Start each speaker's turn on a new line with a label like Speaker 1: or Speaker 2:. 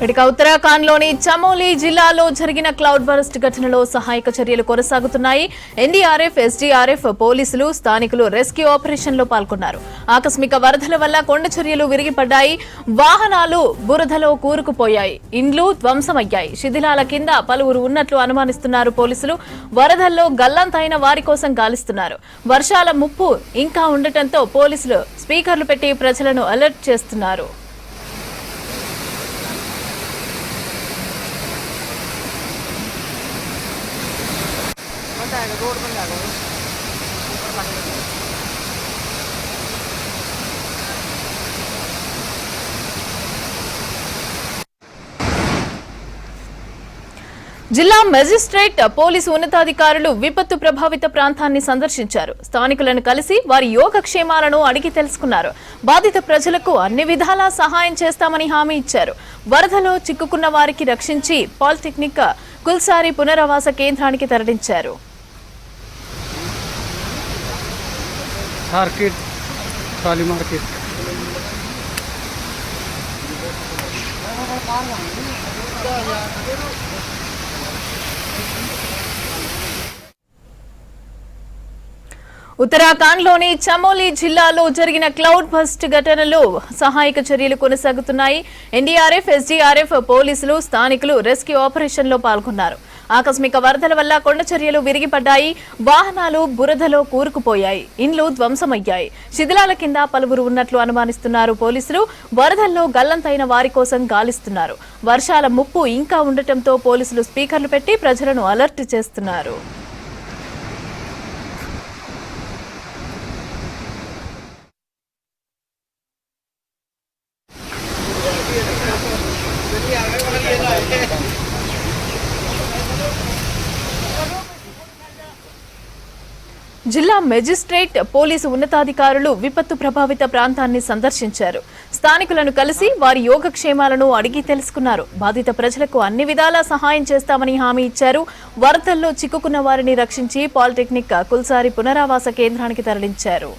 Speaker 1: ఇక ఉత్తరాఖండ్లోని చమోలి జిల్లాలో జరిగిన క్లౌడ్ బర్స్ట్ ఘటనలో సహాయక చర్యలు కొనసాగుతున్నాయి. ఎన్డీఆర్ఎఫ్, ఎస్డీఆర్ఎఫ్, పోలీసులు, స్థానికులు రెస్క్యూ ఆపరేషన్లో పాల్గొన్నారు. ఆకస్మిక వరదల వల్ల కొండ చర్యలు విరిగిపడ్డాయి. వాహనాలు బురదలో కూరుకుపోయాయి. ఇండ్లు ధ్వంసమయ్యాయి. శిథిలాల కింద పలువురు ఉన్నట్లు అనుమానిస్తున్నారు పోలీసులు. వరదల్లో గల్లంతైన వారి కోసం గాలిస్తున్నారు. వర్షాల ముప్పు ఇంకా ఉండటంతో పోలీసులు స్పీకర్లు పెట్టి ప్రజలను అలర్ట్ చేస్తున్నారు.
Speaker 2: रोड बन जाएगा
Speaker 1: జిల్లా మెజిస్ట్రేట్ పోలీసు ఉన్నతాధికారులు విపత్తు ప్రభావిత ప్రాంతాన్ని సందర్శించారు. స్థానికులను కలిసి వారి యోగక్షేమాలను అడిగి తెలుసుకున్నారు. బాధిత ప్రజలకు అన్ని విధాలా సహాయం చేస్తామని హామీ ఇచ్చారు. వరదలో చిక్కుకున్న వారికి రక్షించి పాలిటెక్నిక్ కుల్సారి పునరావాస కేంద్రానికి తరలించారు. ఉత్తరాఖండ్లోని చమోలి జిల్లాలో జరిగిన క్లౌడ్ బర్స్ట్ ఘటనలో సహాయక చర్యలు కొనసాగుతున్నాయి. ఎన్డీఆర్ఎఫ్, ఎస్డీఆర్ఎఫ్, పోలీసులు, స్థానికులు రెస్క్యూ ఆపరేషన్లో పాల్గొన్నారు. ఆకస్మిక వరదల వల్ల కొండ చర్యలు విరిగిపడ్డాయి. వాహనాలు బురదలో కూరుకుపోయాయి. ఇండ్లు ధ్వంసమయ్యాయి. శిథిలాల కింద పలువురు ఉన్నట్లు అనుమానిస్తున్నారు పోలీసులు. వరదల్లో గల్లంతైన వారి కోసం గాలిస్తున్నారు. వర్షాల ముప్పు ఇంకా ఉండటంతో పోలీసులు స్పీకర్లు పెట్టి ప్రజలను అలర్ట్ చేస్తున్నారు. జిల్లా మెజిస్ట్రేట్ పోలీసు ఉన్నతాధికారులు విపత్తు ప్రభావిత ప్రాంతాన్ని సందర్శించారు. స్థానికులను కలిసి వారి యోగక్షేమాలను అడిగి తెలుసుకున్నారు. బాధిత ప్రజలకు అన్ని విధాలా సహాయం చేస్తామని హామీ ఇచ్చారు. వరదల్లో చిక్కుకున్న వారిని రక్షించి పాలిటెక్నిక్ కుల్సారి పునరావాస కేంద్రానికి తరలించారు.